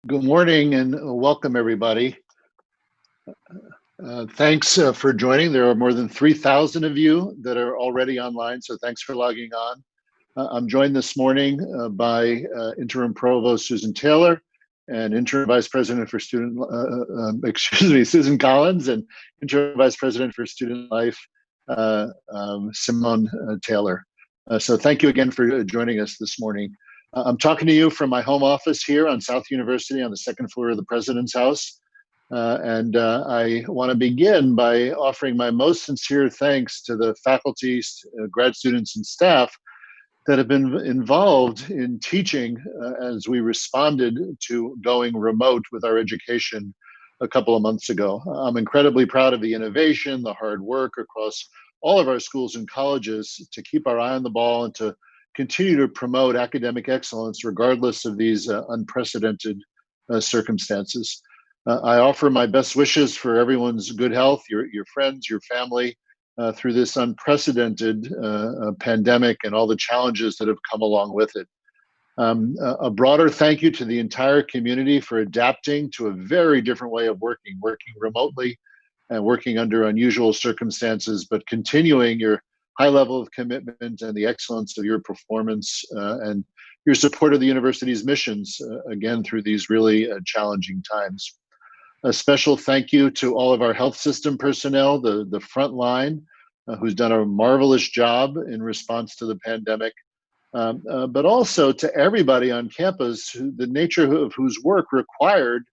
Good morning and welcome, everybody. Thanks for joining. There are more than 3,000 of you that are already online, so thanks for logging on. I'm joined this morning by Interim Provost Susan Taylor and Interim Vice President for Student, Susan Collins, and Interim Vice President for Student Life, Simone Taylor. So thank you again for joining us this morning. I'm talking to you from my home office here on South University on the second floor of the President's House. I want to begin by offering my most sincere thanks to the faculty, grad students, and staff that have been involved in teaching as we responded to going remote with our education a couple of months ago. I'm incredibly proud of the innovation, the hard work across all of our schools and colleges to keep our eye on the ball and to continue to promote academic excellence regardless of these unprecedented circumstances. I offer my best wishes for everyone's good health, your friends, your family, through this unprecedented pandemic and all the challenges that have come along with it. A broader thank you to the entire community for adapting to a very different way of working remotely and working under unusual circumstances, but continuing your high level of commitment and the excellence of your performance and your support of the university's missions, again, through these really challenging times. A special thank you to all of our health system personnel, the front line, who's done a marvelous job in response to the pandemic, but also to everybody on campus, the nature of whose work required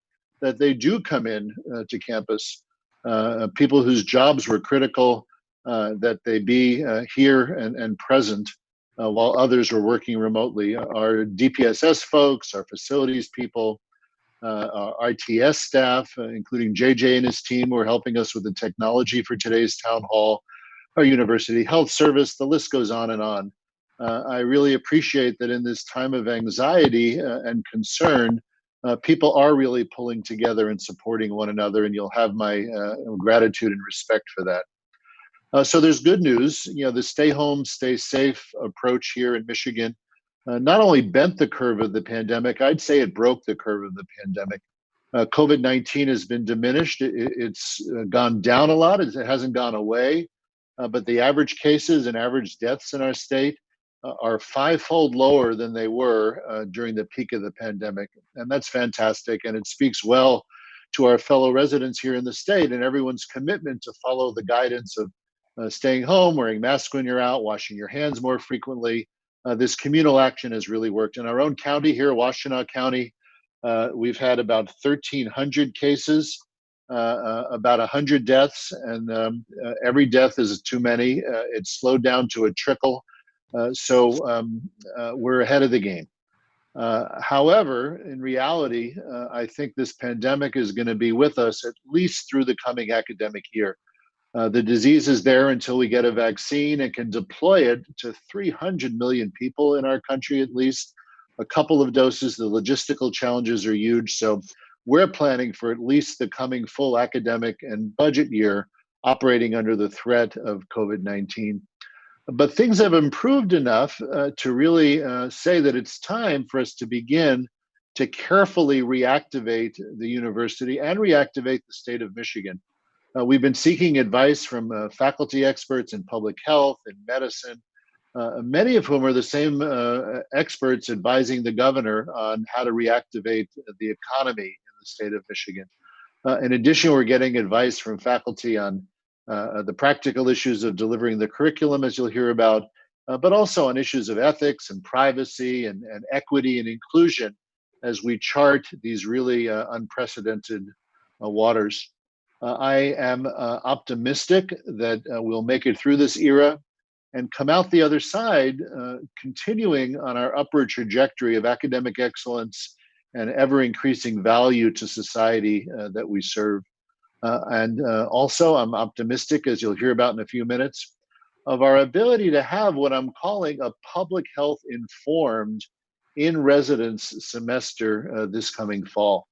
that they do come in to campus. People whose jobs were critical, that they be here and present while others were working remotely. Our DPSS folks, our facilities people, our ITS staff, including JJ and his team, who are helping us with the technology for today's town hall, our university health service, the list goes on and on. I really appreciate that in this time of anxiety and concern, people are really pulling together and supporting one another, and you'll have my gratitude and respect for that. So there's good news. The stay home, stay safe approach here in Michigan not only bent the curve of the pandemic, I'd say it broke the curve of the pandemic. COVID-19 has been diminished. It's gone down a lot. It hasn't gone away. But the average cases and average deaths in our state are fivefold lower than they were during the peak of the pandemic. And that's fantastic. And it speaks well to our fellow residents here in the state and everyone's commitment to follow the guidance of staying home, wearing masks when you're out, washing your hands more frequently. This communal action has really worked. In our own county here, Washtenaw County, we've had about 1,300 cases, about 100 deaths, and every death is too many. It's slowed down to a trickle, so we're ahead of the game. However, in reality, I think this pandemic is going to be with us at least through the coming academic year. The disease is there until we get a vaccine and can deploy it to 300 million people in our country, at least. A couple of doses, the logistical challenges are huge. So we're planning for at least the coming full academic and budget year operating under the threat of COVID-19. But things have improved enough to really say that it's time for us to begin to carefully reactivate the university and reactivate the state of Michigan. We've been seeking advice from faculty experts in public health and medicine, many of whom are the same experts advising the governor on how to reactivate the economy in the state of Michigan. In addition, we're getting advice from faculty on the practical issues of delivering the curriculum, as you'll hear about, but also on issues of ethics and privacy and equity and inclusion as we chart these really unprecedented waters. I am optimistic that we'll make it through this era and come out the other side, continuing on our upward trajectory of academic excellence and ever increasing value to society that we serve. And also, I'm optimistic, as you'll hear about in a few minutes, of our ability to have what I'm calling a public health informed in residence semester this coming fall.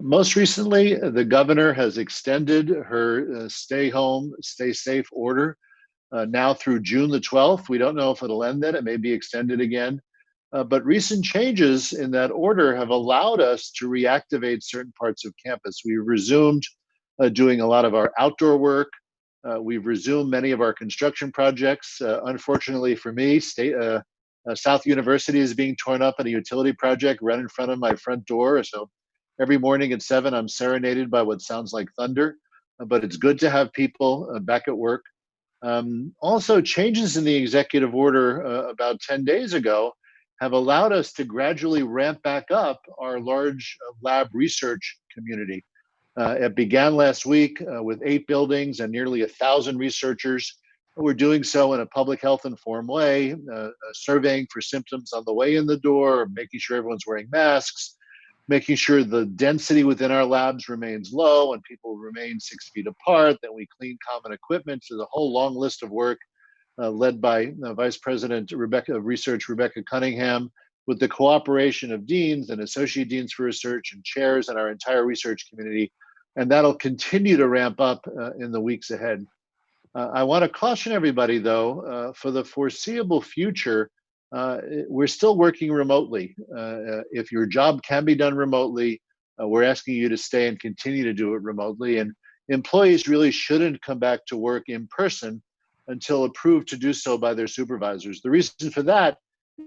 Most recently, the governor has extended her stay home, stay safe order now through June the 12th. We don't know if it'll end then. It may be extended again. But recent changes in that order have allowed us to reactivate certain parts of campus. We've resumed doing a lot of our outdoor work. We've resumed many of our construction projects. Unfortunately for me, South University is being torn up in a utility project right in front of my front door. So every morning at 7, I'm serenaded by what sounds like thunder. But it's good to have people back at work. Also, changes in the executive order about 10 days ago have allowed us to gradually ramp back up our large lab research community. It began last week with 8 buildings and nearly 1,000 researchers. We're doing so in a public health informed way, surveying for symptoms on the way in the door, making sure everyone's wearing masks, making sure the density within our labs remains low and people remain 6 feet apart, that we clean common equipment. So the whole long list of work led by Vice President of Research Rebecca Cunningham, with the cooperation of deans and associate deans for research and chairs and our entire research community. And that'll continue to ramp up in the weeks ahead. I want to caution everybody, though, for the foreseeable future, we're still working remotely. If your job can be done remotely, we're asking you to stay and continue to do it remotely. And employees really shouldn't come back to work in person until approved to do so by their supervisors. The reason for that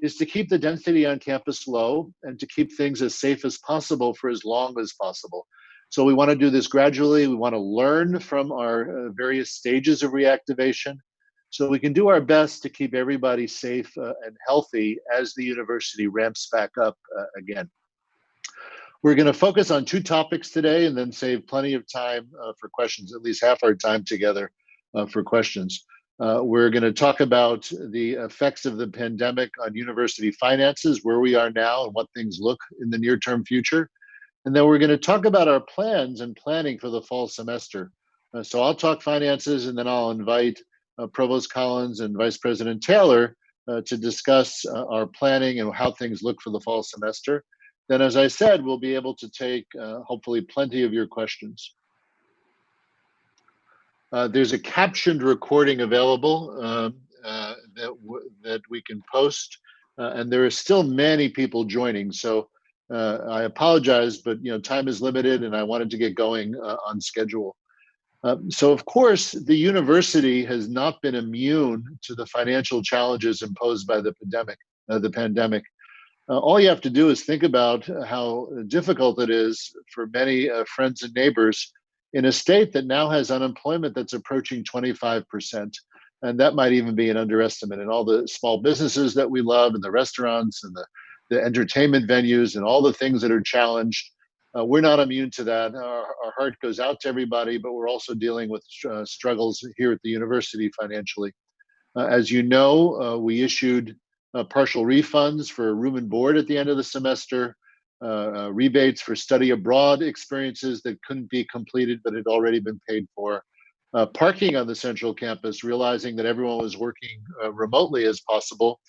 is to keep the density on campus low and to keep things as safe as possible for as long as possible. So we want to do this gradually. We want to learn from our various stages of reactivation so we can do our best to keep everybody safe and healthy as the university ramps back up again. We're going to focus on 2 topics today and then save plenty of time for questions, at least half our time together for questions. We're going to talk about the effects of the pandemic on university finances, where we are now and what things look in the near-term future. And then we're going to talk about our plans and planning for the fall semester. So I'll talk finances, and then I'll invite Provost Collins and Vice President Taylor to discuss our planning and how things look for the fall semester. Then, as I said, we'll be able to take hopefully plenty of your questions. There's a captioned recording available that we can post, and there are still many people joining. So I apologize, but time is limited, and I wanted to get going on schedule. So, of course, the university has not been immune to the financial challenges imposed by the pandemic. All you have to do is think about how difficult it is for many friends and neighbors in a state that now has unemployment that's approaching 25%. And that might even be an underestimate. And all the small businesses that we love, and the restaurants and the entertainment venues and all the things that are challenged, we're not immune to that. Our heart goes out to everybody, but we're also dealing with struggles here at the university financially. As you know, we issued partial refunds for room and board at the end of the semester, rebates for study abroad experiences that couldn't be completed but had already been paid for. Parking on the central campus, realizing that everyone was working remotely as possible.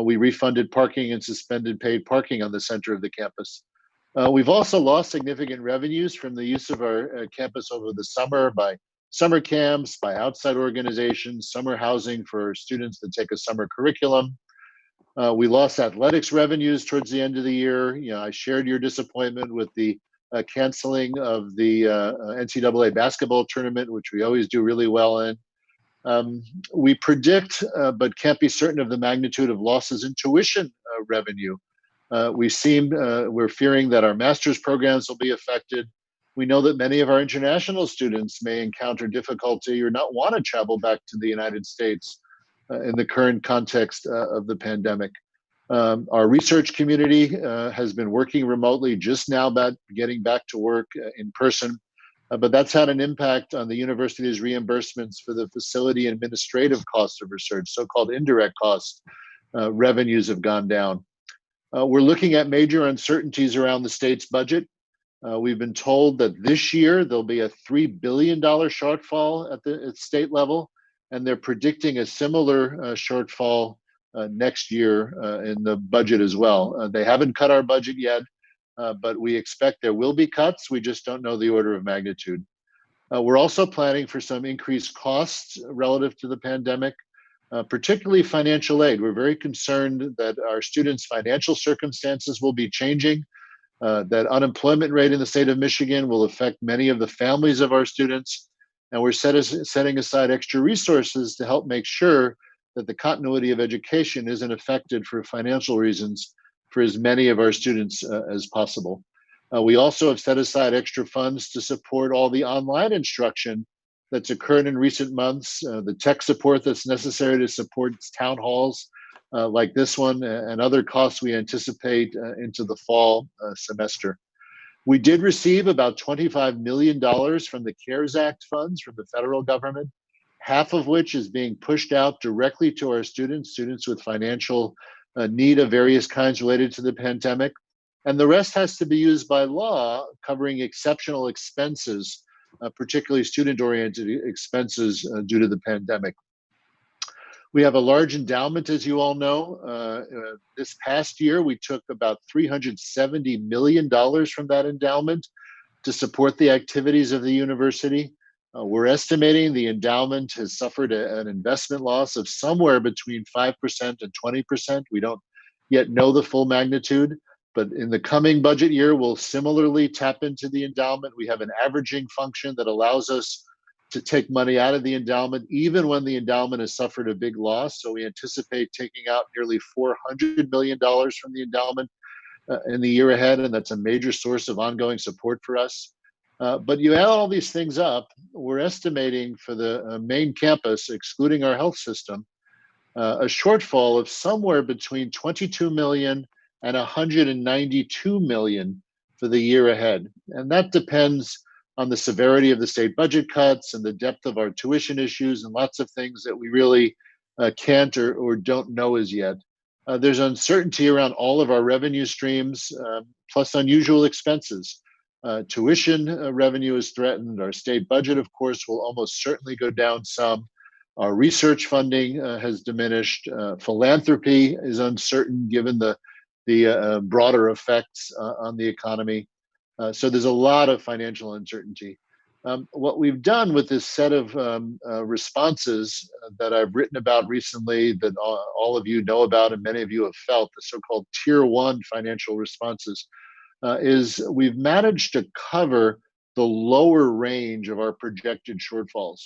We refunded parking and suspended paid parking on the center of the campus. We've also lost significant revenues from the use of our campus over the summer by summer camps, by outside organizations, summer housing for students that take a summer curriculum. We lost athletics revenues towards the end of the year. I shared your disappointment with the canceling of the NCAA basketball tournament, which we always do really well in. We predict, but can't be certain of the magnitude of losses in tuition revenue. We're fearing that our master's programs will be affected. We know that many of our international students may encounter difficulty or not want to travel back to the United States in the current context of the pandemic. Our research community has been working remotely, just now about getting back to work in person, but that's had an impact on the university's reimbursements for the facility and administrative costs of research, so-called indirect costs. Revenues have gone down. We're looking at major uncertainties around the state's budget. We've been told that this year there'll be a $3 billion shortfall at the state level, and they're predicting a similar shortfall next year in the budget as well. They haven't cut our budget yet, but we expect there will be cuts. We just don't know the order of magnitude. We're also planning for some increased costs relative to the pandemic. particularly financial aid. We're very concerned that our students' financial circumstances will be changing, that unemployment rate in the state of Michigan will affect many of the families of our students, and we're setting aside extra resources to help make sure that the continuity of education isn't affected for financial reasons for as many of our students as possible. We also have set aside extra funds to support all the online instruction that's occurred in recent months, the tech support that's necessary to support town halls like this one, and other costs we anticipate into the fall semester. We did receive about $25 million from the CARES Act funds from the federal government, half of which is being pushed out directly to our students with financial need of various kinds related to the pandemic. And the rest has to be used by law, covering exceptional expenses, particularly student-oriented expenses due to the pandemic. We have a large endowment, as you all know. This past year, we took about $370 million from that endowment to support the activities of the university. We're estimating the endowment has suffered an investment loss of somewhere between 5% and 20%. We don't yet know the full magnitude, but in the coming budget year, we'll similarly tap into the endowment. We have an averaging function that allows us to take money out of the endowment, even when the endowment has suffered a big loss. So we anticipate taking out nearly $400 million from the endowment in the year ahead, and that's a major source of ongoing support for us. But you add all these things up, we're estimating for the main campus, excluding our health system, a shortfall of somewhere between 22 million and 192 million for the year ahead. And that depends on the severity of the state budget cuts and the depth of our tuition issues and lots of things that we really can't or don't know as yet. There's uncertainty around all of our revenue streams, plus unusual expenses. Tuition revenue is threatened. Our state budget, of course, will almost certainly go down some. Our research funding has diminished. Philanthropy is uncertain given the broader effects on the economy. So there's a lot of financial uncertainty. What we've done with this set of responses that I've written about recently, that all of you know about and many of you have felt, the so-called Tier 1 financial responses, is we've managed to cover the lower range of our projected shortfalls.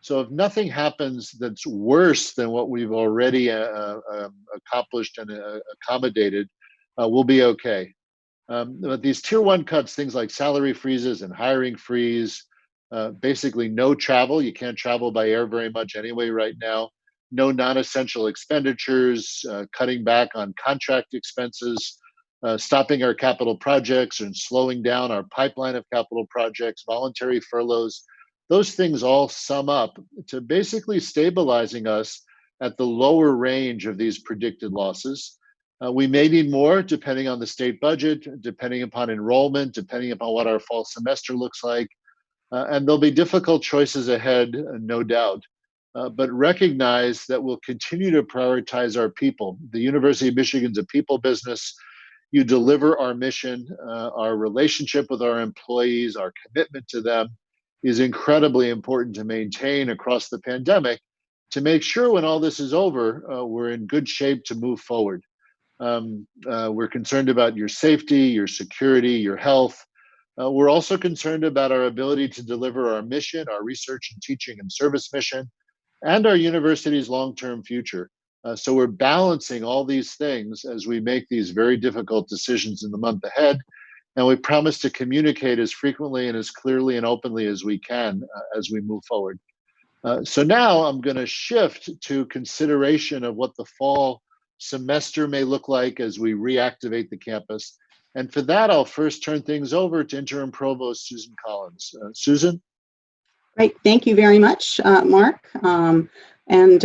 So if nothing happens that's worse than what we've already accomplished and accommodated, we'll be okay. But these Tier 1 cuts, things like salary freezes and hiring freeze, basically no travel. You can't travel by air very much anyway right now. No non-essential expenditures, cutting back on contract expenses, stopping our capital projects and slowing down our pipeline of capital projects, voluntary furloughs. Those things all sum up to basically stabilizing us at the lower range of these predicted losses. We may need more depending on the state budget, depending upon enrollment, depending upon what our fall semester looks like. And there'll be difficult choices ahead, no doubt. But recognize that we'll continue to prioritize our people. The University of Michigan's a people business. You deliver our mission, our relationship with our employees, our commitment to them is incredibly important to maintain across the pandemic to make sure when all this is over, we're in good shape to move forward. We're concerned about your safety, your security, your health. We're also concerned about our ability to deliver our mission, our research and teaching and service mission, and our university's long-term future. So we're balancing all these things as we make these very difficult decisions in the month ahead. And we promise to communicate as frequently and as clearly and openly as we can as we move forward. So now I'm going to shift to consideration of what the fall semester may look like as we reactivate the campus. And for that, I'll first turn things over to Interim Provost Susan Collins. Susan? Great. Thank you very much, Mark, and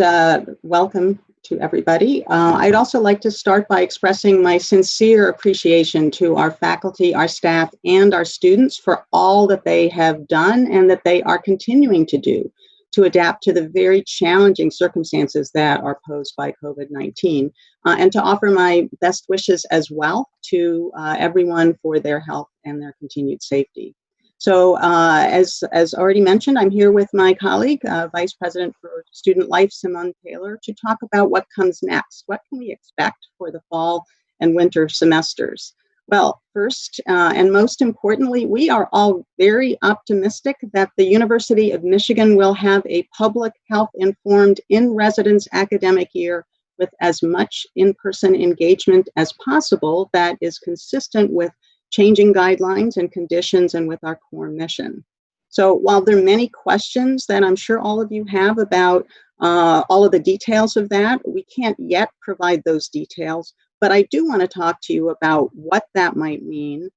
welcome to everybody. I'd also like to start by expressing my sincere appreciation to our faculty, our staff, and our students for all that they have done and that they are continuing to do to adapt to the very challenging circumstances that are posed by COVID-19, and to offer my best wishes as well to everyone for their health and their continued safety. So as already mentioned, I'm here with my colleague, Vice President for Student Life, Simone Taylor, to talk about what comes next. What can we expect for the fall and winter semesters? Well, first and most importantly, we are all very optimistic that the University of Michigan will have a public health informed in-residence academic year with as much in-person engagement as possible that is consistent with changing guidelines and conditions and with our core mission. So while there are many questions that I'm sure all of you have about all of the details of that, we can't yet provide those details. But I do want to talk to you about what that might mean,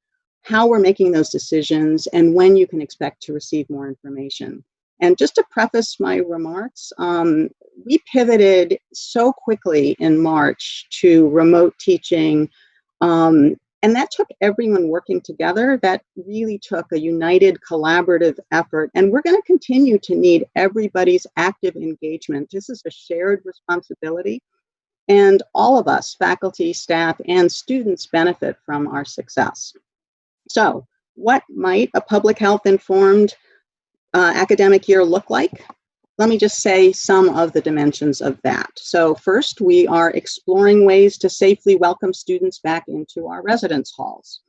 how we're making those decisions, and when you can expect to receive more information. And just to preface my remarks, we pivoted so quickly in March to remote teaching, and that took everyone working together. That really took a united, collaborative effort. And we're going to continue to need everybody's active engagement. This is a shared responsibility. And all of us, faculty, staff, and students benefit from our success. So what might a public health informed academic year look like? Let me just say some of the dimensions of that. So first, we are exploring ways to safely welcome students back into our residence halls.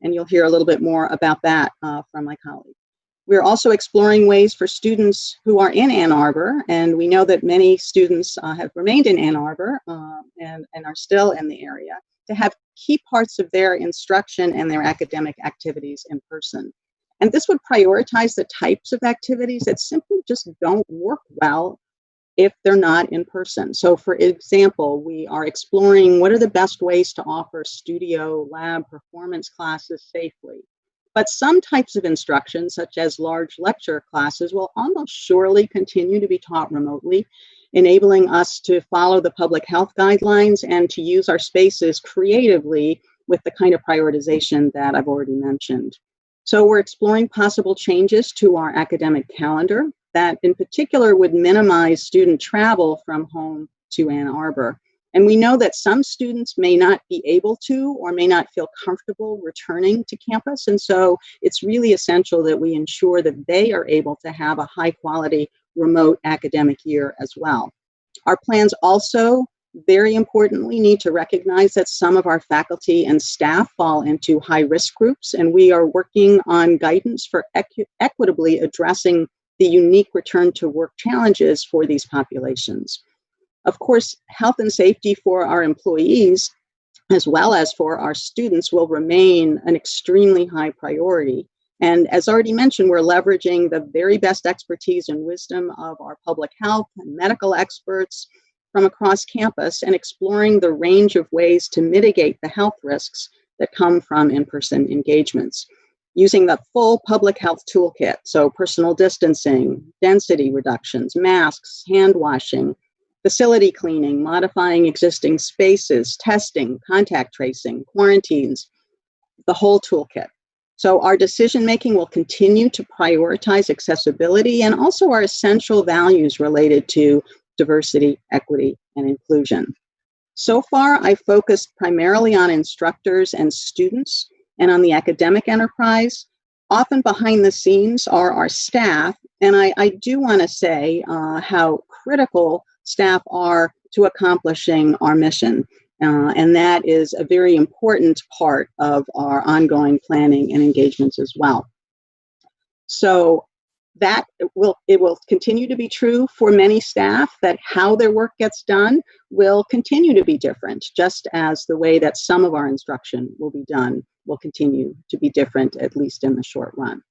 And you'll hear a little bit more about that from my colleague. We're also exploring ways for students who are in Ann Arbor, and we know that many students have remained in Ann Arbor and are still in the area, to have key parts of their instruction and their academic activities in person. And this would prioritize the types of activities that simply just don't work well if they're not in person. So for example, we are exploring what are the best ways to offer studio lab performance classes safely. But some types of instruction, such as large lecture classes, will almost surely continue to be taught remotely, enabling us to follow the public health guidelines and to use our spaces creatively with the kind of prioritization that I've already mentioned. So we're exploring possible changes to our academic calendar that in particular would minimize student travel from home to Ann Arbor. And we know that some students may not be able to or may not feel comfortable returning to campus. And so it's really essential that we ensure that they are able to have a high quality remote academic year as well. Our plans also, very importantly, need to recognize that some of our faculty and staff fall into high risk groups, and we are working on guidance for equitably addressing the unique return to work challenges for these populations. Of course, health and safety for our employees, as well as for our students, will remain an extremely high priority. And as already mentioned, we're leveraging the very best expertise and wisdom of our public health and medical experts from across campus and exploring the range of ways to mitigate the health risks that come from in-person engagements. Using the full public health toolkit, so personal distancing, density reductions, masks, hand washing, facility cleaning, modifying existing spaces, testing, contact tracing, quarantines, the whole toolkit. So our decision-making will continue to prioritize accessibility and also our essential values related to diversity, equity, and inclusion. So far, I focused primarily on instructors and students and on the academic enterprise. Often behind the scenes are our staff, and I do want to say how critical staff are to accomplishing our mission. And that is a very important part of our ongoing planning and engagements as well. So that it will continue to be true for many staff, that how their work gets done will continue to be different, just as the way that some of our instruction will be done will continue to be different, at least in the short run.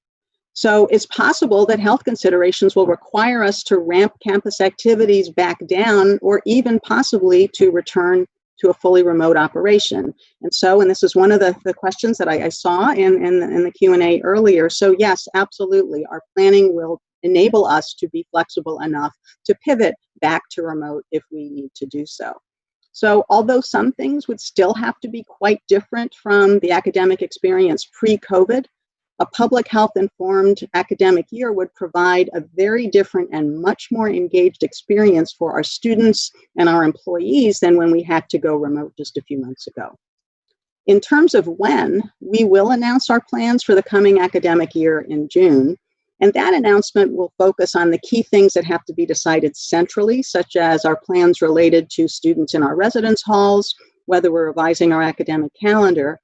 So it's possible that health considerations will require us to ramp campus activities back down, or even possibly to return to a fully remote operation. And this is one of the questions that I saw in the Q&A earlier. So yes, absolutely, our planning will enable us to be flexible enough to pivot back to remote if we need to do so. So although some things would still have to be quite different from the academic experience pre-COVID, a public health informed academic year would provide a very different and much more engaged experience for our students and our employees than when we had to go remote just a few months ago. In terms of when, we will announce our plans for the coming academic year in June. And that announcement will focus on the key things that have to be decided centrally, such as our plans related to students in our residence halls, whether we're revising our academic calendar.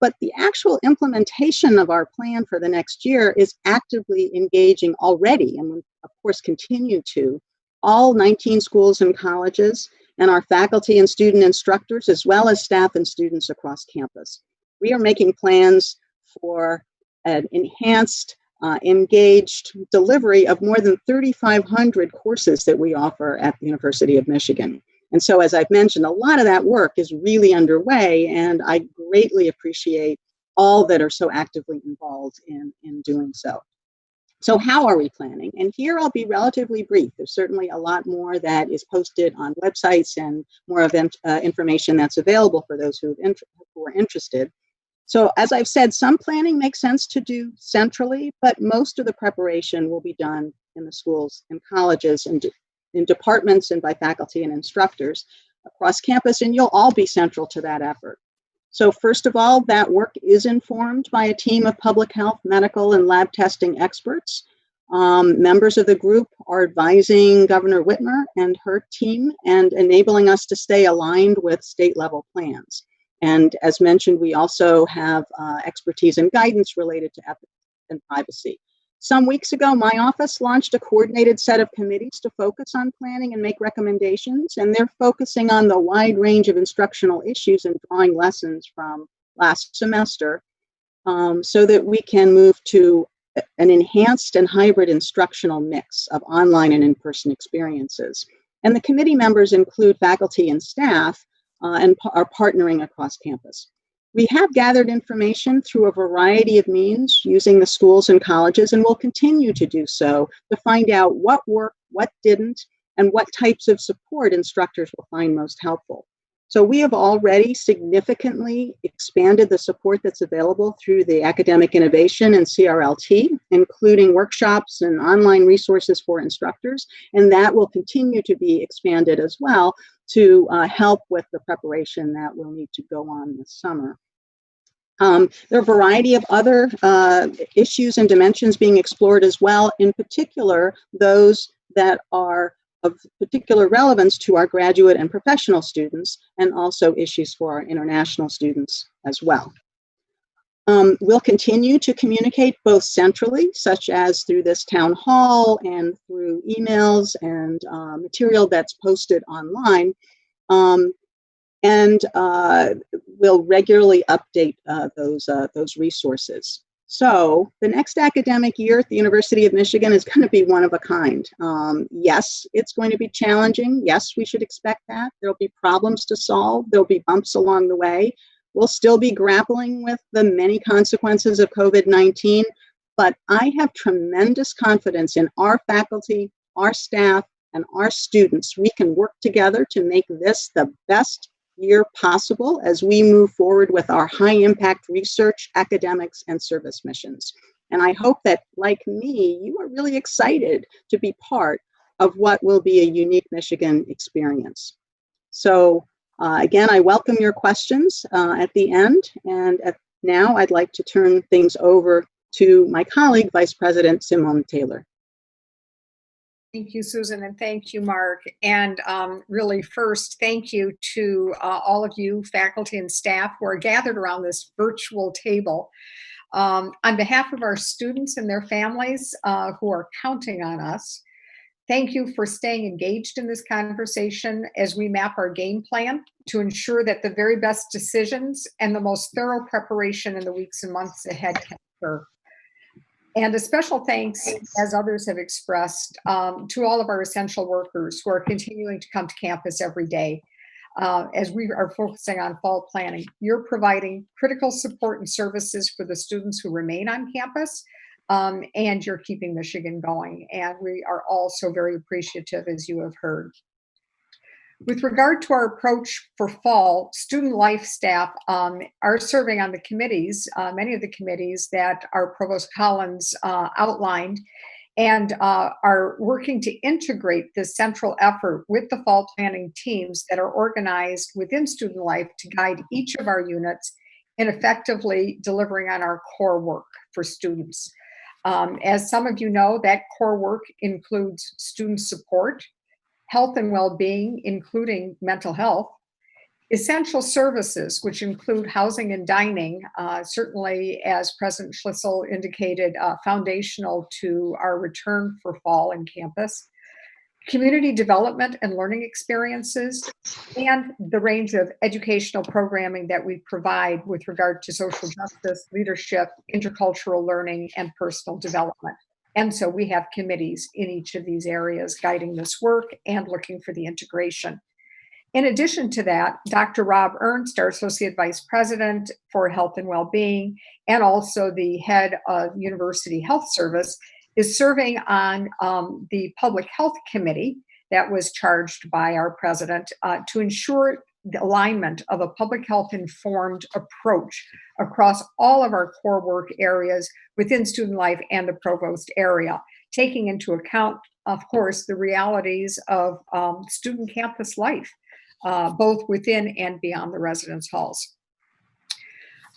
But the actual implementation of our plan for the next year is actively engaging already, and will, of course, continue to, all 19 schools and colleges, and our faculty and student instructors, as well as staff and students across campus. We are making plans for an enhanced, engaged delivery of more than 3,500 courses that we offer at the University of Michigan. And so, as I've mentioned, a lot of that work is really underway, and I greatly appreciate all that are so actively involved in doing so. So how are we planning? And here I'll be relatively brief. There's certainly a lot more that is posted on websites and more of information that's available for those who are interested. So as I've said, some planning makes sense to do centrally, but most of the preparation will be done in the schools and colleges and in departments and by faculty and instructors across campus, and you'll all be central to that effort. So first of all, that work is informed by a team of public health, medical, and lab testing experts. Members of the group are advising Governor Whitmer and her team and enabling us to stay aligned with state level plans. And as mentioned, we also have expertise and guidance related to ethics and privacy. Some weeks ago, my office launched a coordinated set of committees to focus on planning and make recommendations, and they're focusing on the wide range of instructional issues and drawing lessons from last semester so that we can move to an enhanced and hybrid instructional mix of online and in-person experiences. And the committee members include faculty and staff and are partnering across campus. We have gathered information through a variety of means using the schools and colleges, and will continue to do so to find out what worked, what didn't, and what types of support instructors will find most helpful. So we have already significantly expanded the support that's available through the Academic Innovation and CRLT, including workshops and online resources for instructors, and that will continue to be expanded as well to help with the preparation that will need to go on this summer. There are a variety of other issues and dimensions being explored as well, in particular, those that are of particular relevance to our graduate and professional students, and also issues for our international students as well. We'll continue to communicate both centrally, such as through this town hall and through emails and material that's posted online, and we'll regularly update those resources. So the next academic year at the University of Michigan is going to be one of a kind. Yes, it's going to be challenging. Yes, we should expect that. There'll be problems to solve. There'll be bumps along the way. We'll still be grappling with the many consequences of COVID-19, but I have tremendous confidence in our faculty, our staff, and our students. We can work together to make this the best year possible as we move forward with our high impact research, academics, and service missions. And I hope that, like me, you are really excited to be part of what will be a unique Michigan experience. So again, I welcome your questions at the end. And now I'd like to turn things over to my colleague, Vice President Simone Taylor. Thank you, Susan, and thank you, Mark. And really, first, thank you to all of you, faculty and staff, who are gathered around this virtual table. On behalf of our students and their families who are counting on us, thank you for staying engaged in this conversation as we map our game plan to ensure that the very best decisions and the most thorough preparation in the weeks and months ahead can occur. And a special thanks, as others have expressed, to all of our essential workers who are continuing to come to campus every day as we are focusing on fall planning. You're providing critical support and services for the students who remain on campus, and you're keeping Michigan going. And we are all so very appreciative, as you have heard. With regard to our approach for fall, student life staff are serving on the committees, many of the committees that our Provost Collins outlined, and are working to integrate this central effort with the fall planning teams that are organized within student life to guide each of our units and effectively delivering on our core work for students. As some of you know, that core work includes student support, health and well-being, including mental health, essential services, which include housing and dining, certainly, as President Schlissel indicated, foundational to our return for fall in campus, community development and learning experiences, and the range of educational programming that we provide with regard to social justice, leadership, intercultural learning, and personal development. And so we have committees in each of these areas guiding this work and looking for the integration. In addition to that, Dr. Rob Ernst, our Associate Vice President for Health and Wellbeing, and also the head of University Health Service, is serving on the Public Health Committee that was charged by our president to ensure the alignment of a public health informed approach across all of our core work areas within student life and the provost area, taking into account, of course, the realities of student campus life, both within and beyond the residence halls.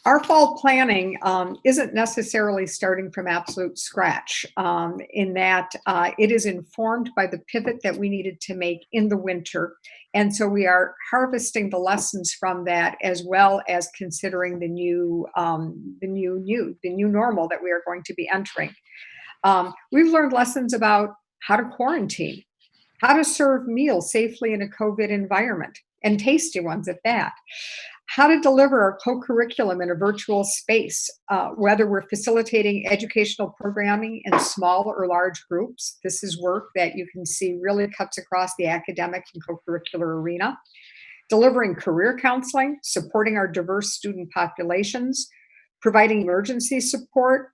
Our fall planning isn't necessarily starting from absolute scratch, in that it is informed by the pivot that we needed to make in the winter. And so we are harvesting the lessons from that, as well as considering the new normal that we are going to be entering. We've learned lessons about how to quarantine, how to serve meals safely in a COVID environment, and tasty ones at that. How to deliver our co-curriculum in a virtual space, whether we're facilitating educational programming in small or large groups. This is work that you can see really cuts across the academic and co-curricular arena. Delivering career counseling, supporting our diverse student populations, providing emergency support,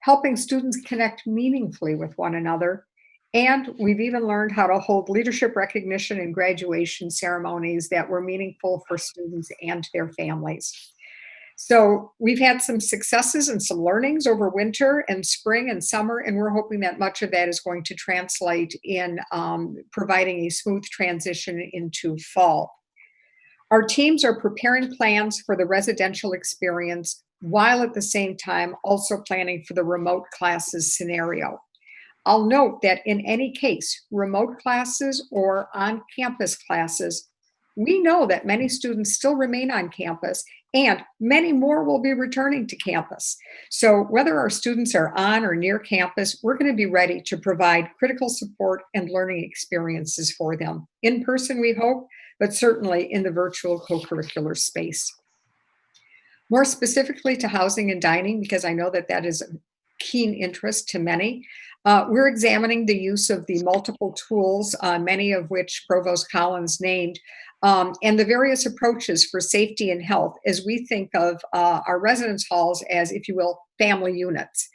helping students connect meaningfully with one another. And we've even learned how to hold leadership recognition and graduation ceremonies that were meaningful for students and their families. So we've had some successes and some learnings over winter and spring and summer, and we're hoping that much of that is going to translate in providing a smooth transition into fall. Our teams are preparing plans for the residential experience, while at the same time also planning for the remote classes scenario. I'll note that in any case, remote classes or on-campus classes, we know that many students still remain on campus and many more will be returning to campus. So whether our students are on or near campus, we're going to be ready to provide critical support and learning experiences for them. In person, we hope, but certainly in the virtual co-curricular space. More specifically to housing and dining, because I know that that is of keen interest to many, we're examining the use of the multiple tools, many of which Provost Collins named, and the various approaches for safety and health as we think of our residence halls as, if you will, family units.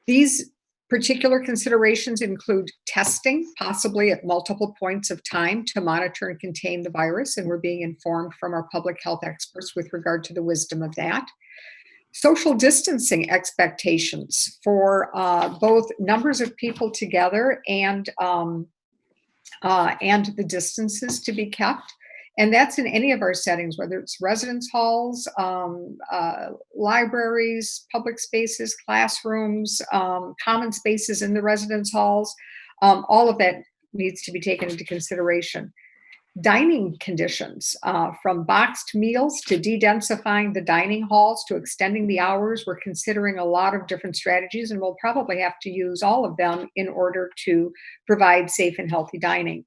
These particular considerations include testing, possibly at multiple points of time, to monitor and contain the virus, and we're being informed from our public health experts with regard to the wisdom of that. Social distancing expectations for both numbers of people together and the distances to be kept. And that's in any of our settings, whether it's residence halls, libraries, public spaces, classrooms, common spaces in the residence halls. All of that needs to be taken into consideration. Dining conditions, from boxed meals to de-densifying the dining halls to extending the hours. We're considering a lot of different strategies, and we'll probably have to use all of them in order to provide safe and healthy dining.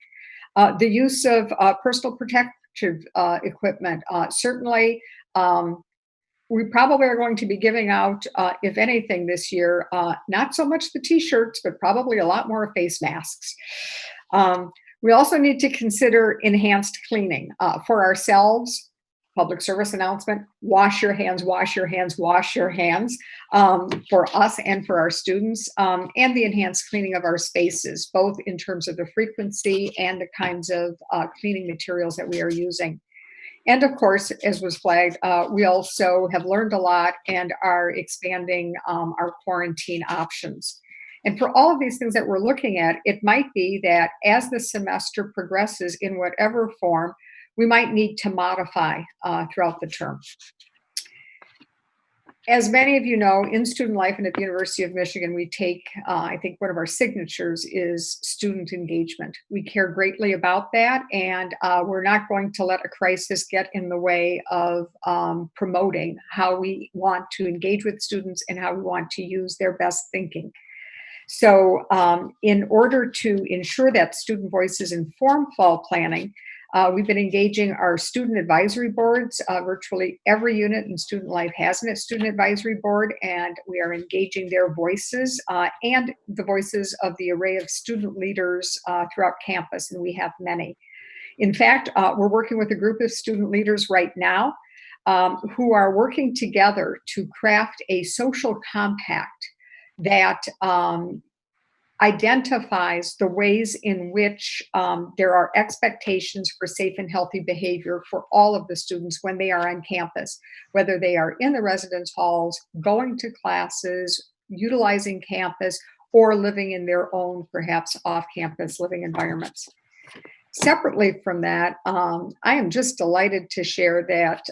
The use of personal protective equipment, certainly. We probably are going to be giving out, if anything this year, not so much the t-shirts, but probably a lot more face masks. We also need to consider enhanced cleaning for ourselves. Public service announcement: wash your hands, wash your hands, wash your hands, for us and for our students, and the enhanced cleaning of our spaces, both in terms of the frequency and the kinds of cleaning materials that we are using. And of course, as was flagged, we also have learned a lot and are expanding our quarantine options. And for all of these things that we're looking at, it might be that as the semester progresses in whatever form, we might need to modify throughout the term. As many of you know, in student life and at the University of Michigan, we take, I think one of our signatures is student engagement. We care greatly about that, and we're not going to let a crisis get in the way of promoting how we want to engage with students and how we want to use their best thinking. So in order to ensure that student voices inform fall planning, we've been engaging our student advisory boards. Virtually every unit in student life has a student advisory board, and we are engaging their voices and the voices of the array of student leaders throughout campus, and we have many. In fact, we're working with a group of student leaders right now who are working together to craft a social compact that identifies the ways in which there are expectations for safe and healthy behavior for all of the students when they are on campus, whether they are in the residence halls, going to classes, utilizing campus, or living in their own, perhaps off-campus living environments. Separately from that, I am just delighted to share that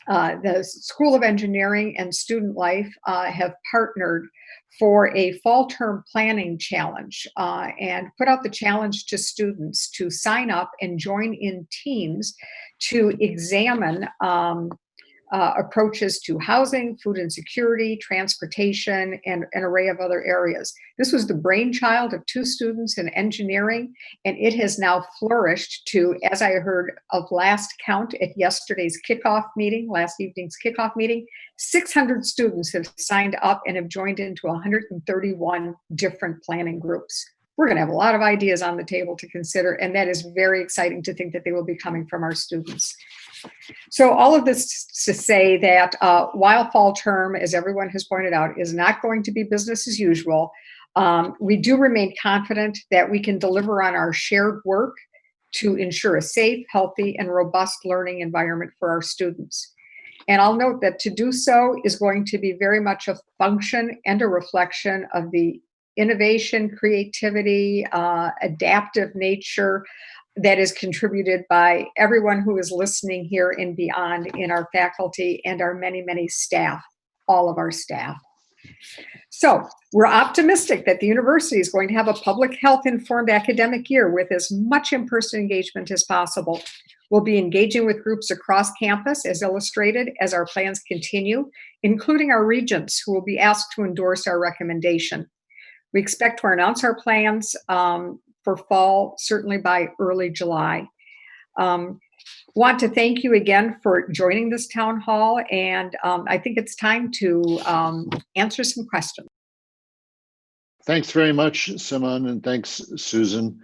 the School of Engineering and Student Life have partnered for a fall term planning challenge and put out the challenge to students to sign up and join in teams to examine approaches to housing, food insecurity, transportation, and an array of other areas. This was the brainchild of 2 students in engineering, and it has now flourished to, as I heard of last count at yesterday's kickoff meeting, last evening's kickoff meeting, 600 students have signed up and have joined into 131 different planning groups. We're going to have a lot of ideas on the table to consider, and that is very exciting to think that they will be coming from our students. So all of this to say that while fall term, as everyone has pointed out, is not going to be business as usual, we do remain confident that we can deliver on our shared work to ensure a safe, healthy, and robust learning environment for our students. And I'll note that to do so is going to be very much a function and a reflection of the innovation, creativity, adaptive nature that is contributed by everyone who is listening here and beyond in our faculty and our many, many staff, all of our staff. So we're optimistic that the university is going to have a public health informed academic year with as much in-person engagement as possible. We'll be engaging with groups across campus as illustrated as our plans continue, including our regents who will be asked to endorse our recommendation. We expect to announce our plans for fall, certainly by early July. Want to thank you again for joining this town hall, and I think it's time to answer some questions. Thanks very much, Simone, and thanks, Susan.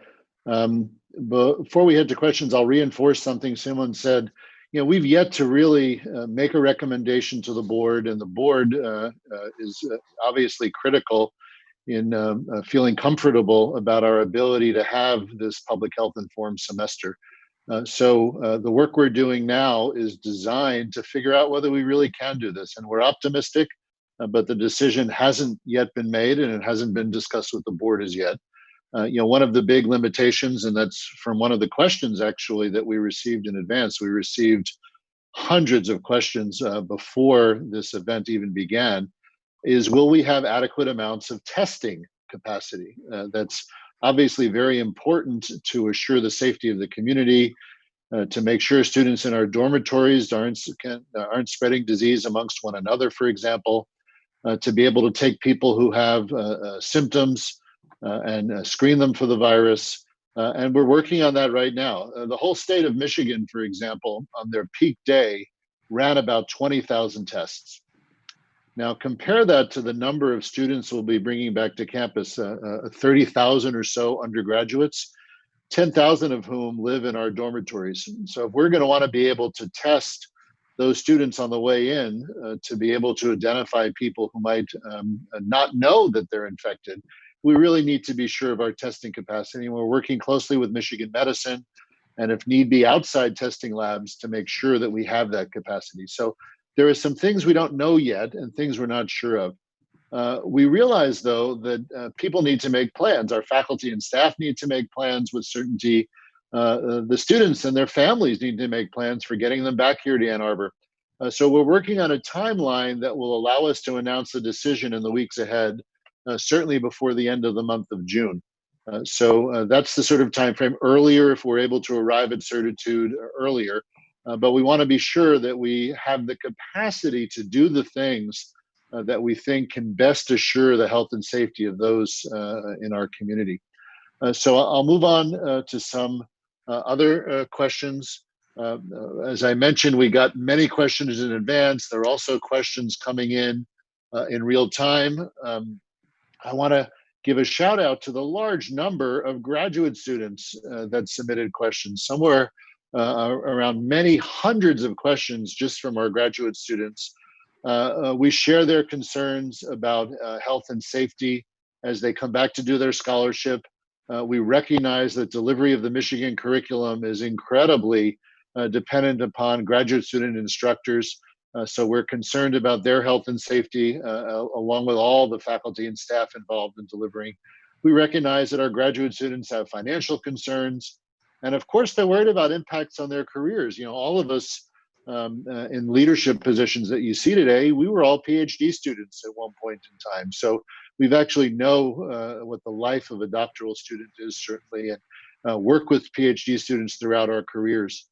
Before we head to questions, I'll reinforce something Simone said. You know, we've yet to really make a recommendation to the board, and the board is obviously critical in feeling comfortable about our ability to have this public health informed semester. So the work we're doing now is designed to figure out whether we really can do this. And we're optimistic, but the decision hasn't yet been made and it hasn't been discussed with the board as yet. You know, one of the big limitations, and that's from one of the questions actually that we received in advance, we received hundreds of questions before this event even began, is will we have adequate amounts of testing capacity? That's obviously very important to assure the safety of the community, to make sure students in our dormitories aren't spreading disease amongst one another, for example, to be able to take people who have symptoms and screen them for the virus. And we're working on that right now. The whole state of Michigan, for example, on their peak day, ran about 20,000 tests. Now, compare that to the number of students we'll be bringing back to campus, 30,000 or so undergraduates, 10,000 of whom live in our dormitories. So if we're going to want to be able to test those students on the way in to be able to identify people who might not know that they're infected, we really need to be sure of our testing capacity. And we're working closely with Michigan Medicine and if need be outside testing labs to make sure that we have that capacity. So there are some things we don't know yet and things we're not sure of. We realize, though, that people need to make plans. Our faculty and staff need to make plans with certainty. The students and their families need to make plans for getting them back here to Ann Arbor. So we're working on a timeline that will allow us to announce a decision in the weeks ahead, certainly before the end of the month of June. So that's the sort of time frame. Earlier, if we're able to arrive at certitude earlier, but we want to be sure that we have the capacity to do the things that we think can best assure the health and safety of those in our community. So I'll move on to some other questions. As I mentioned, we got many questions in advance. There are also questions coming in real time. I want to give a shout out to the large number of graduate students that submitted questions, somewhere around many hundreds of questions just from our graduate students. We share their concerns about health and safety as they come back to do their scholarship. We recognize that delivery of the Michigan curriculum is incredibly dependent upon graduate student instructors. So we're concerned about their health and safety, along with all the faculty and staff involved in delivering. We recognize that our graduate students have financial concerns, and of course, they're worried about impacts on their careers. You know, all of us in leadership positions that you see today, we were all PhD students at one point in time. So we've actually know what the life of a doctoral student is, certainly, and work with PhD students throughout our careers.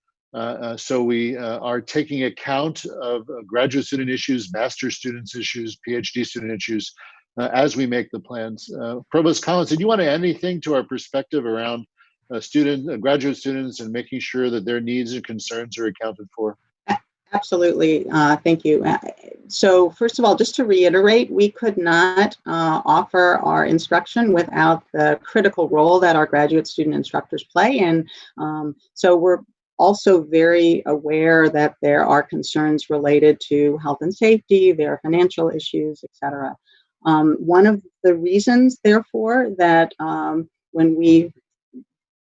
So we are taking account of graduate student issues, master's students issues, PhD student issues as we make the plans. Provost Collins, did you want to add anything to our perspective around graduate students and making sure that their needs and concerns are accounted for? Absolutely. Thank you. So first of all, just to reiterate, we could not offer our instruction without the critical role that our graduate student instructors play. And so we're also very aware that there are concerns related to health and safety, there are financial issues, et cetera. One of the reasons, therefore, that when we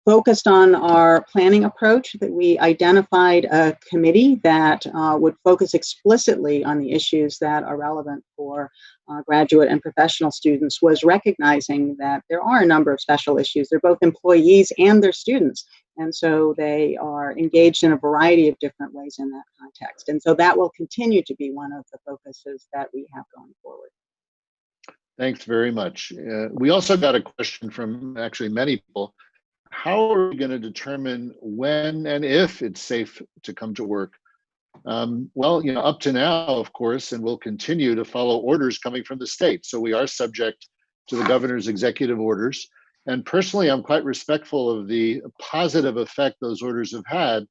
focused on our planning approach, that we identified a committee that would focus explicitly on the issues that are relevant for graduate and professional students, was recognizing that there are a number of special issues. They're both employees and they're students. And so they are engaged in a variety of different ways in that context. And so that will continue to be one of the focuses that we have going forward. Thanks very much. We also got a question from actually many people. How are we going to determine when and if it's safe to come to work? Well, you know, up to now, of course, and we'll continue to follow orders coming from the state. So we are subject to the governor's executive orders. And personally, I'm quite respectful of the positive effect those orders have had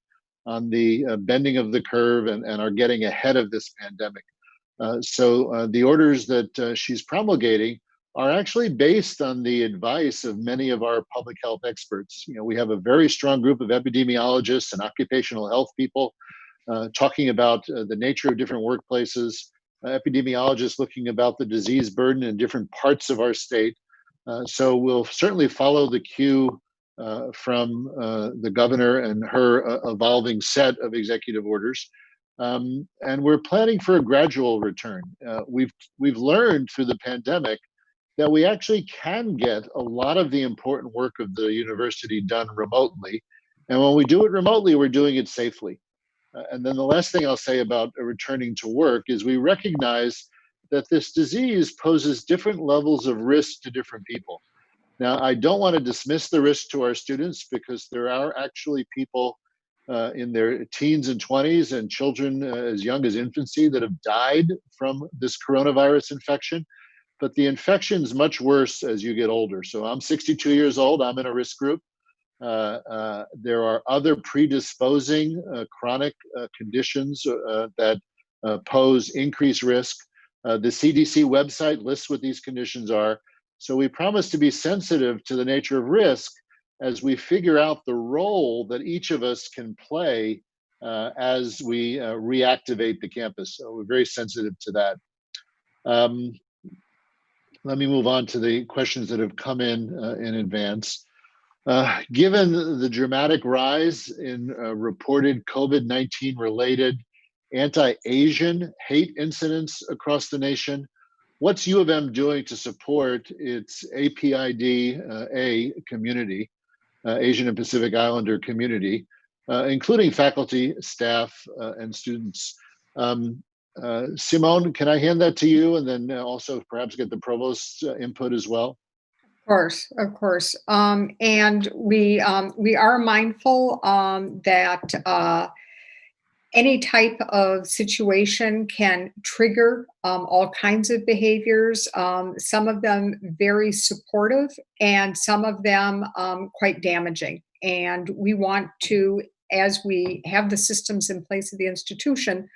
on the bending of the curve and our getting ahead of this pandemic. So the orders that she's promulgating are actually based on the advice of many of our public health experts. You know, we have a very strong group of epidemiologists and occupational health people talking about the nature of different workplaces, epidemiologists looking about the disease burden in different parts of our state. So we'll certainly follow the cue from the governor and her evolving set of executive orders. And we're planning for a gradual return. We've learned through the pandemic that we actually can get a lot of the important work of the university done remotely. And when we do it remotely, we're doing it safely. And then the last thing I'll say about returning to work is we recognize that this disease poses different levels of risk to different people. Now, I don't want to dismiss the risk to our students because there are actually people in their teens and 20s and children as young as infancy that have died from this coronavirus infection. But the infection is much worse as you get older. So I'm 62 years old. I'm in a risk group. There are other predisposing chronic conditions that pose increased risk. The CDC website lists what these conditions are. So we promise to be sensitive to the nature of risk as we figure out the role that each of us can play as we reactivate the campus. So we're very sensitive to that. Let me move on to the questions that have come in advance. Given the dramatic rise in reported COVID-19 related anti-Asian hate incidents across the nation, what's U of M doing to support its APID-A community, Asian and Pacific Islander community, including faculty, staff, and students? Simone, can I hand that to you, and then also perhaps get the provost's input as well? Of course. And we are mindful that any type of situation can trigger all kinds of behaviors, some of them very supportive, and some of them quite damaging. And we want to, as we have the systems in place at the institution,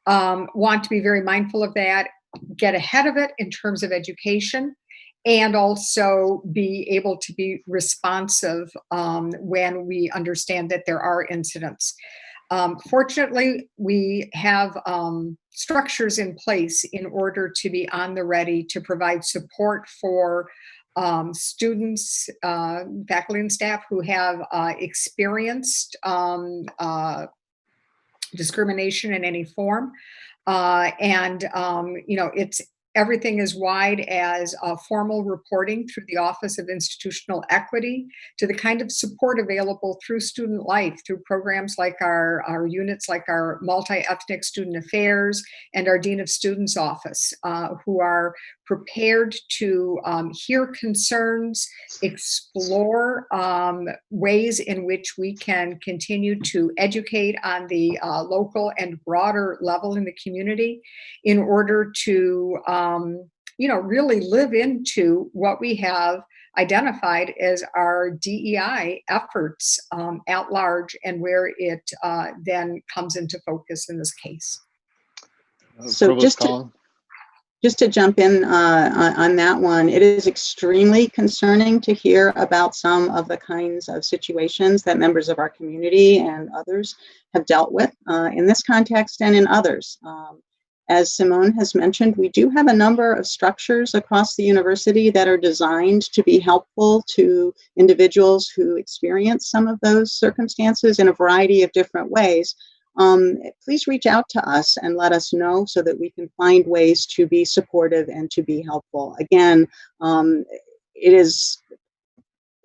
want to be very mindful of that, get ahead of it in terms of education, and also be able to be responsive when we understand that there are incidents. Fortunately, we have structures in place in order to be on the ready to provide support for students, faculty, and staff who have experienced discrimination in any form. It's everything as wide as formal reporting through the Office of Institutional Equity to the kind of support available through student life, through programs like our units, like our multi-ethnic student affairs and our Dean of Students office, who are prepared to hear concerns, explore ways in which we can continue to educate on the local and broader level in the community in order to really live into what we have identified as our DEI efforts at large, and where it then comes into focus in this case. So just to jump in on that one, it is extremely concerning to hear about some of the kinds of situations that members of our community and others have dealt with in this context and in others. As Simone has mentioned, we do have a number of structures across the university that are designed to be helpful to individuals who experience some of those circumstances in a variety of different ways. Please reach out to us and let us know so that we can find ways to be supportive and to be helpful. Again, it is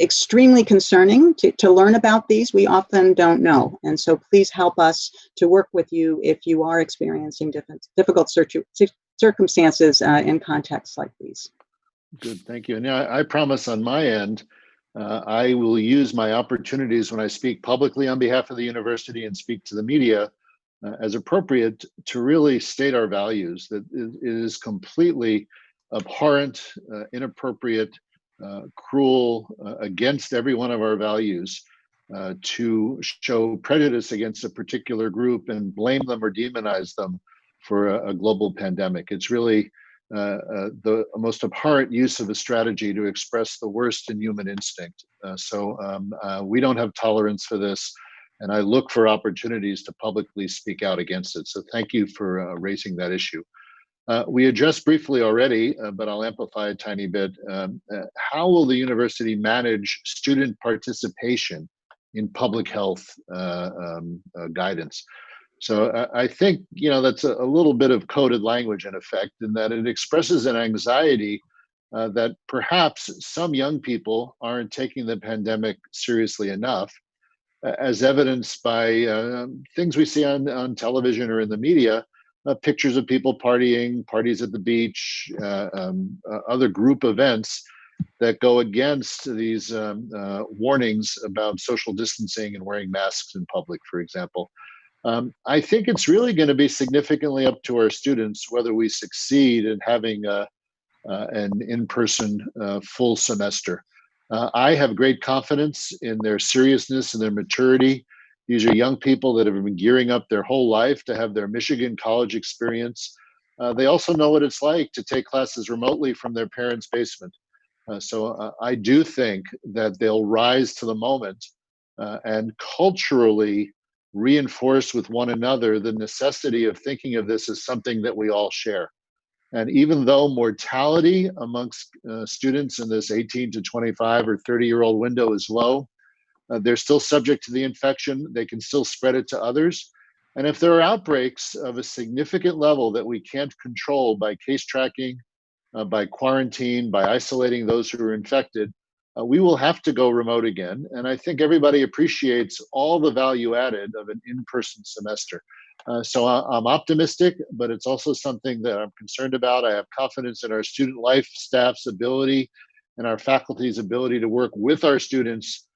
extremely concerning to learn about these. We often don't know. And so please help us to work with you if you are experiencing difficult circumstances in contexts like these. Good, thank you. And I promise on my end, I will use my opportunities when I speak publicly on behalf of the university and speak to the media as appropriate to really state our values, that it is completely abhorrent, inappropriate, cruel, against every one of our values to show prejudice against a particular group and blame them or demonize them for a global pandemic. It's really the most abhorrent use of a strategy to express the worst in human instinct. So we don't have tolerance for this, and I look for opportunities to publicly speak out against it. So thank you for raising that issue. We addressed briefly already, but I'll amplify a tiny bit. How will the university manage student participation in public health guidance? So I think, that's a little bit of coded language in effect, in that it expresses an anxiety that perhaps some young people aren't taking the pandemic seriously enough, as evidenced by things we see on television or in the media, pictures of people partying, parties at the beach, other group events that go against these warnings about social distancing and wearing masks in public, for example. I think it's really going to be significantly up to our students whether we succeed in having an in-person full semester. I have great confidence in their seriousness and their maturity. These are young people that have been gearing up their whole life to have their Michigan college experience. They also know what it's like to take classes remotely from their parents' basement. So I do think that they'll rise to the moment and culturally reinforce with one another the necessity of thinking of this as something that we all share. And even though mortality amongst students in this 18 to 25 or 30-year-old window is low, they're still subject to the infection. They can still spread it to others. And if there are outbreaks of a significant level that we can't control by case tracking, by quarantine, by isolating those who are infected, we will have to go remote again. And I think everybody appreciates all the value added of an in-person semester. I'm optimistic, but it's also something that I'm concerned about. I have confidence in our student life staff's ability and our faculty's ability to work with our students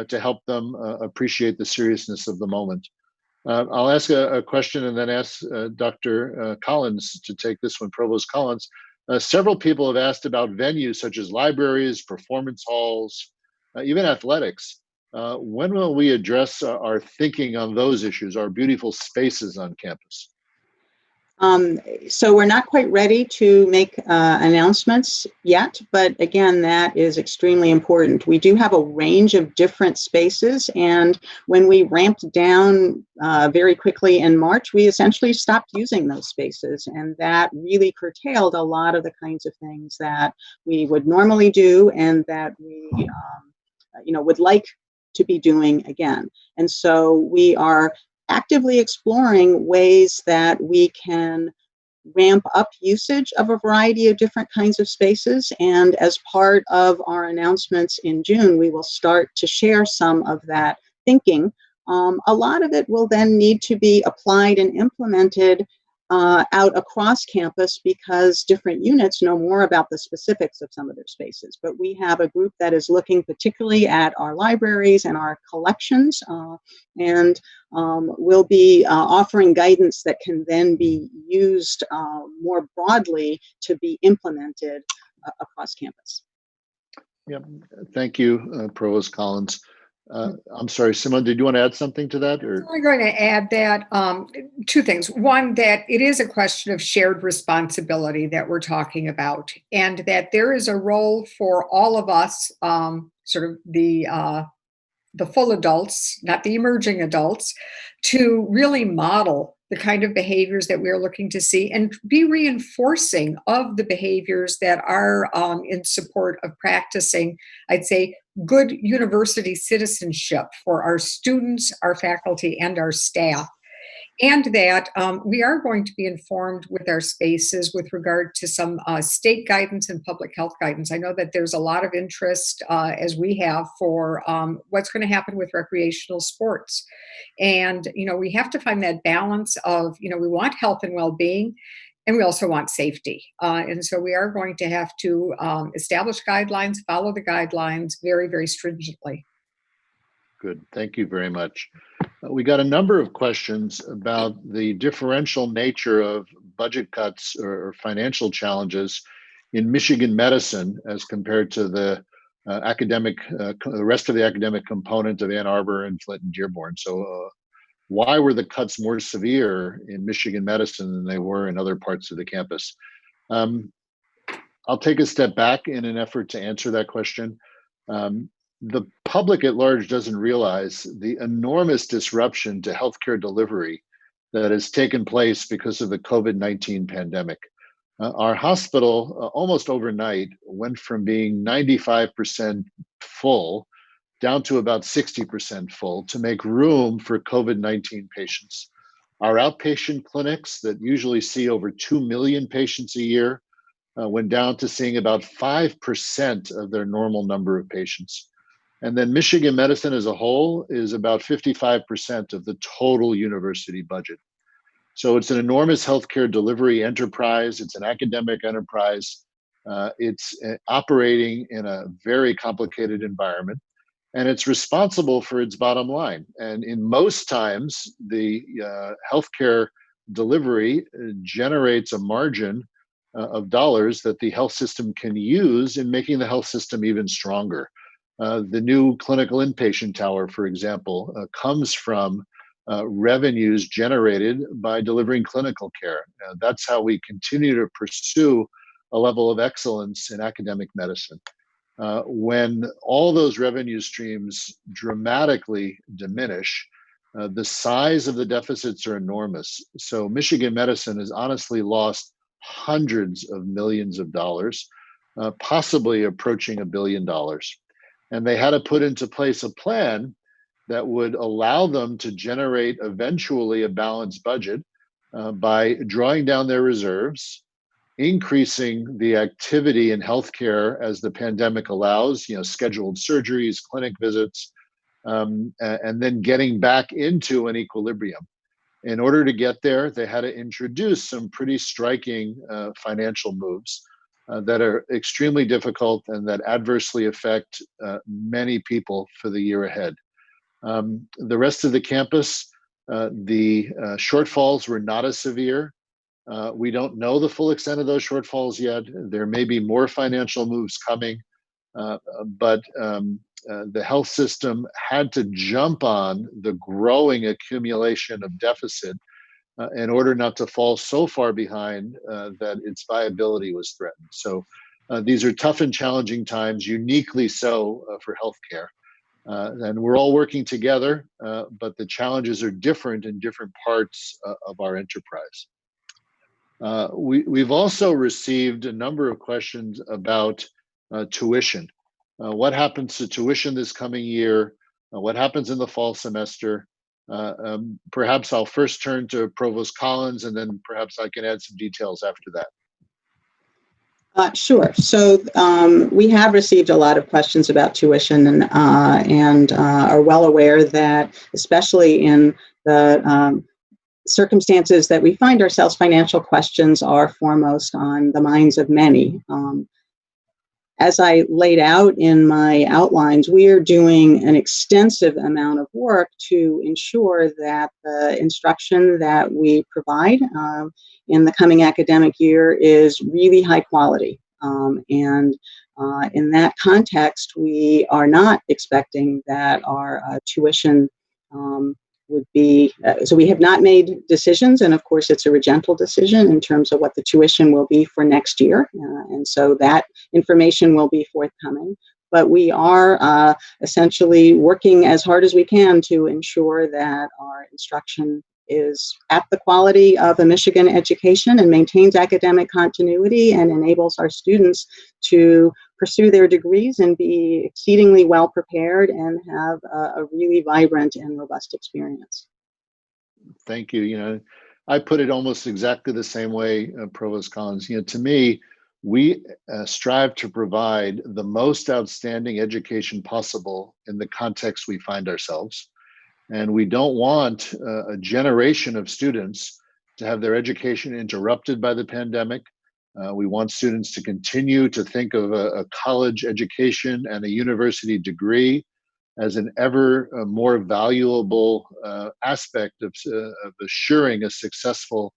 to help them appreciate the seriousness of the moment. I'll ask a question and then ask Dr. Collins to take this one, Provost Collins. Several people have asked about venues such as libraries, performance halls, even athletics. When will we address our thinking on those issues, our beautiful spaces on campus? So we're not quite ready to make announcements yet, but again, that is extremely important. We do have a range of different spaces, and when we ramped down very quickly in March, we essentially stopped using those spaces, and that really curtailed a lot of the kinds of things that we would normally do and that we would like to be doing again. And so we are actively exploring ways that we can ramp up usage of a variety of different kinds of spaces. And as part of our announcements in June, we will start to share some of that thinking. A lot of it will then need to be applied and implemented out across campus because different units know more about the specifics of some of their spaces. But we have a group that is looking particularly at our libraries and our collections, and we'll be offering guidance that can then be used more broadly to be implemented across campus. Yeah, thank you, Provost Collins. I'm sorry, Simone, did you want to add something to that? Or? I'm going to add that two things. One, that it is a question of shared responsibility that we're talking about, and that there is a role for all of us, sort of the full adults, not the emerging adults, to really model the kind of behaviors that we're looking to see and be reinforcing of the behaviors that are in support of practicing, I'd say, good university citizenship for our students, our faculty, and our staff. And that we are going to be informed with our spaces with regard to some state guidance and public health guidance. I know that there's a lot of interest, as we have, for what's going to happen with recreational sports. And, we have to find that balance of, we want health and well-being, and we also want safety. And so we are going to have to establish guidelines, follow the guidelines very, very stringently. Good. Thank you very much. We got a number of questions about the differential nature of budget cuts or financial challenges in Michigan medicine as compared to the rest of the academic component of Ann Arbor and Flint and Dearborn. So why were the cuts more severe in Michigan medicine than they were in other parts of the campus? I'll take a step back in an effort to answer that question. The public at large doesn't realize the enormous disruption to healthcare delivery that has taken place because of the COVID-19 pandemic. Our hospital, almost overnight, went from being 95% full down to about 60% full to make room for COVID-19 patients. Our outpatient clinics that usually see over 2 million patients a year went down to seeing about 5% of their normal number of patients. And then Michigan medicine as a whole is about 55% of the total university budget. So it's an enormous healthcare delivery enterprise. It's an academic enterprise. It's operating in a very complicated environment, and it's responsible for its bottom line. And in most times, the healthcare delivery generates a margin of dollars that the health system can use in making the health system even stronger. The new clinical inpatient tower, for example, comes from revenues generated by delivering clinical care. That's how we continue to pursue a level of excellence in academic medicine. When all those revenue streams dramatically diminish, the size of the deficits are enormous. So Michigan medicine has honestly lost hundreds of millions of dollars, possibly approaching $1 billion. And they had to put into place a plan that would allow them to generate eventually a balanced budget by drawing down their reserves increasing the activity in healthcare as the pandemic allows, scheduled surgeries, clinic visits, and then getting back into an equilibrium. In order to get there, they had to introduce some pretty striking financial moves that are extremely difficult and that adversely affect many people for the year ahead. The rest of the campus, the shortfalls were not as severe. We don't know the full extent of those shortfalls yet. There may be more financial moves coming, but the health system had to jump on the growing accumulation of deficit in order not to fall so far behind that its viability was threatened. So these are tough and challenging times, uniquely so for healthcare. And we're all working together, but the challenges are different in different parts of our enterprise. We've also received a number of questions about tuition. What happens to tuition this coming year? What happens in the fall semester? Perhaps I'll first turn to Provost Collins, and then perhaps I can add some details after that. Sure. So we have received a lot of questions about tuition and are well aware that, especially in the circumstances that we find ourselves, financial questions are foremost on the minds of many. As I laid out in my outlines, we are doing an extensive amount of work to ensure that the instruction that we provide in the coming academic year is really high quality. And in that context, we are not expecting that our tuition would be, so we have not made decisions, and of course it's a regental decision in terms of what the tuition will be for next year, and so that information will be forthcoming. But we are essentially working as hard as we can to ensure that our instruction is at the quality of a Michigan education and maintains academic continuity and enables our students to pursue their degrees and be exceedingly well prepared and have a really vibrant and robust experience. Thank you. I put it almost exactly the same way, Provost Collins. To me, we strive to provide the most outstanding education possible in the context we find ourselves. And we don't want a generation of students to have their education interrupted by the pandemic. We want students to continue to think of a college education and a university degree as an ever more valuable aspect of assuring a successful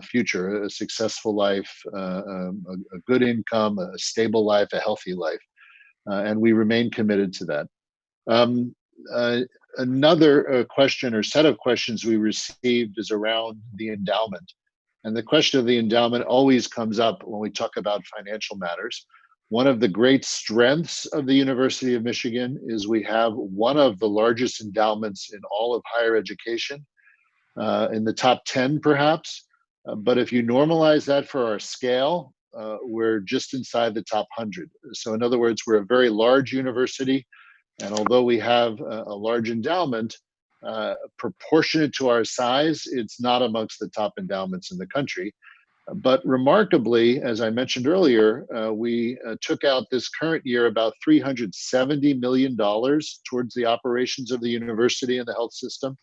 future, a successful life, a good income, a stable life, a healthy life. And we remain committed to that. Another question or set of questions we received is around the endowment. And the question of the endowment always comes up when we talk about financial matters. One of the great strengths of the University of Michigan is we have one of the largest endowments in all of higher education, in the top 10 perhaps. But if you normalize that for our scale, we're just inside the top 100. So in other words, we're a very large university. And although we have a large endowment, proportionate to our size, it's not amongst the top endowments in the country. But remarkably, as I mentioned earlier, we took out this current year about $370 million towards the operations of the university and the health system.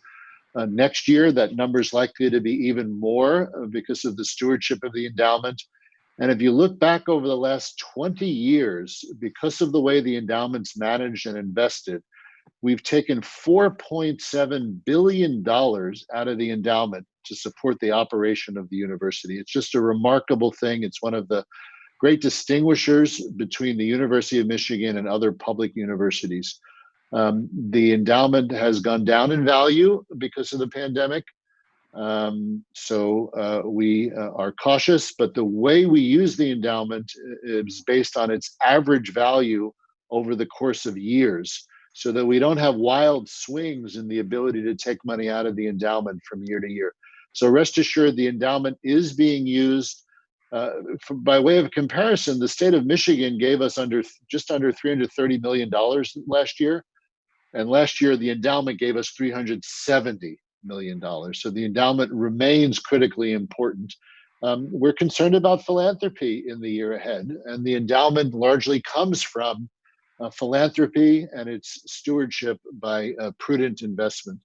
Next year, that number is likely to be even more because of the stewardship of the endowment. And if you look back over the last 20 years, because of the way the endowment's managed and invested, we've taken $4.7 billion out of the endowment to support the operation of the university. It's just a remarkable thing. It's one of the great distinguishers between the University of Michigan and other public universities. The endowment has gone down in value because of the pandemic. So we are cautious, but the way we use the endowment is based on its average value over the course of years, so that we don't have wild swings in the ability to take money out of the endowment from year to year. So rest assured, the endowment is being used. By way of comparison, the state of Michigan gave us just under $330 million last year. And last year, the endowment gave us $370 million. So the endowment remains critically important. We're concerned about philanthropy in the year ahead, and the endowment largely comes from philanthropy and its stewardship by prudent investment.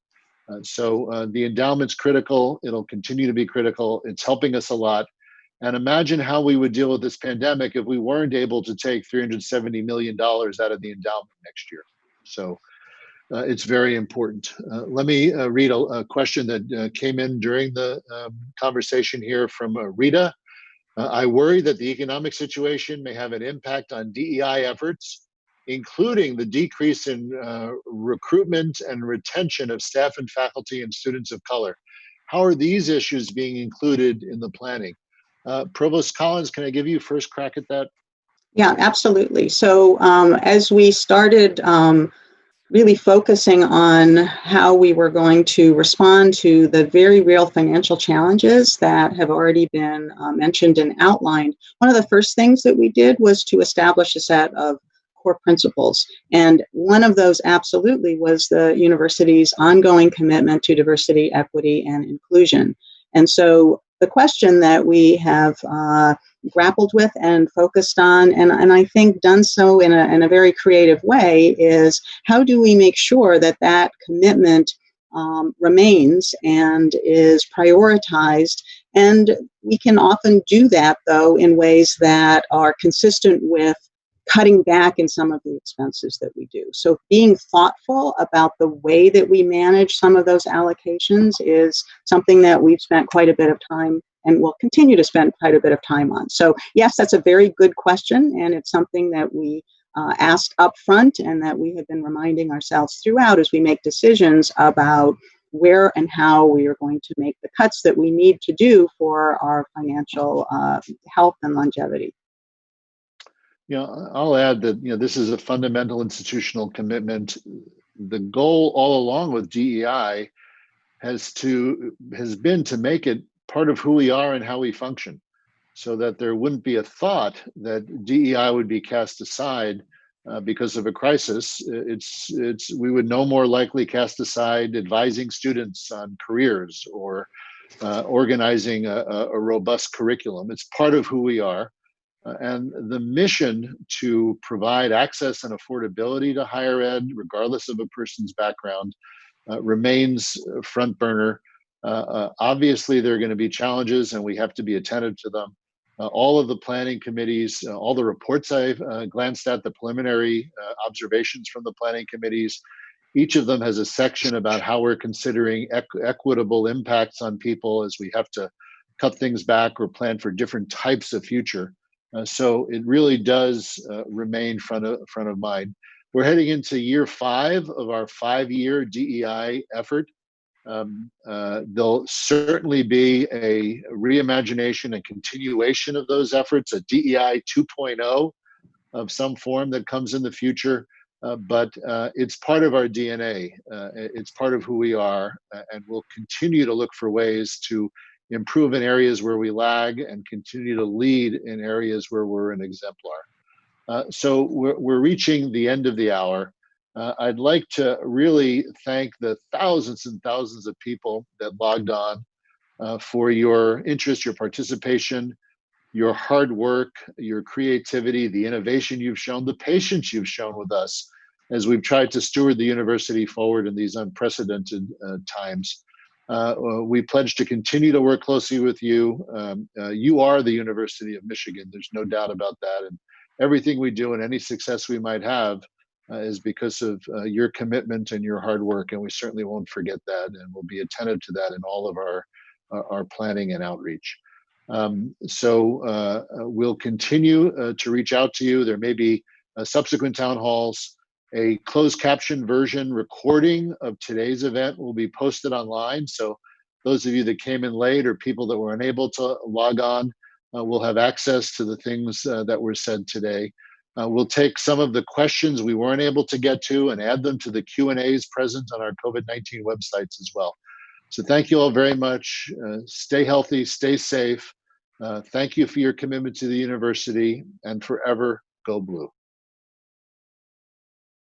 So the endowment's critical. It'll continue to be critical. It's helping us a lot. And imagine how we would deal with this pandemic if we weren't able to take $370 million out of the endowment next year. So it's very important. Let me read a question that came in during the conversation here from Rita. I worry that the economic situation may have an impact on DEI efforts, including the decrease in recruitment and retention of staff and faculty and students of color. How are these issues being included in the planning? Provost Collins, can I give you first crack at that? Yeah, absolutely. So as we started really focusing on how we were going to respond to the very real financial challenges that have already been mentioned and outlined, one of the first things that we did was to establish a set of core principles. And one of those absolutely was the university's ongoing commitment to diversity, equity, and inclusion. And so the question that we have grappled with and focused on, and I think done so in a very creative way, is how do we make sure that that commitment remains and is prioritized? And we can often do that, though, in ways that are consistent with cutting back in some of the expenses that we do. So being thoughtful about the way that we manage some of those allocations is something that we've spent quite a bit of time and will continue to spend quite a bit of time on. So yes, that's a very good question, and it's something that we asked up front and that we have been reminding ourselves throughout as we make decisions about where and how we are going to make the cuts that we need to do for our financial health and longevity. I'll add that this is a fundamental institutional commitment. The goal all along with DEI has been to make it part of who we are and how we function, so that there wouldn't be a thought that DEI would be cast aside because of a crisis. We would no more likely cast aside advising students on careers or organizing a robust curriculum. It's part of who we are. And the mission to provide access and affordability to higher ed, regardless of a person's background, remains front burner. Obviously, there are going to be challenges, and we have to be attentive to them. All of the planning committees, all the reports I've glanced at, the preliminary observations from the planning committees, each of them has a section about how we're considering equitable impacts on people as we have to cut things back or plan for different types of future. So it really does remain front of mind. We're heading into year 5 of our 5-year DEI effort. There'll certainly be a reimagination and continuation of those efforts, a DEI 2.0 of some form that comes in the future, but it's part of our DNA. It's part of who we are, and we'll continue to look for ways to improve in areas where we lag and continue to lead in areas where we're an exemplar. So we're reaching the end of the hour. I'd like to really thank the thousands and thousands of people that logged on for your interest, your participation, your hard work, your creativity, the innovation you've shown, the patience you've shown with us as we've tried to steward the university forward in these unprecedented times. We pledge to continue to work closely with you. You are the University of Michigan. There's no doubt about that. And everything we do and any success we might have is because of your commitment and your hard work. And we certainly won't forget that. And we'll be attentive to that in all of our planning and outreach. So we'll continue to reach out to you. There may be subsequent town halls. A closed caption version recording of today's event will be posted online. So those of you that came in late or people that were unable to log on will have access to the things that were said today. We'll take some of the questions we weren't able to get to and add them to the Q&As present on our COVID-19 websites as well. So thank you all very much. Stay healthy, stay safe. Thank you for your commitment to the university, and forever go blue.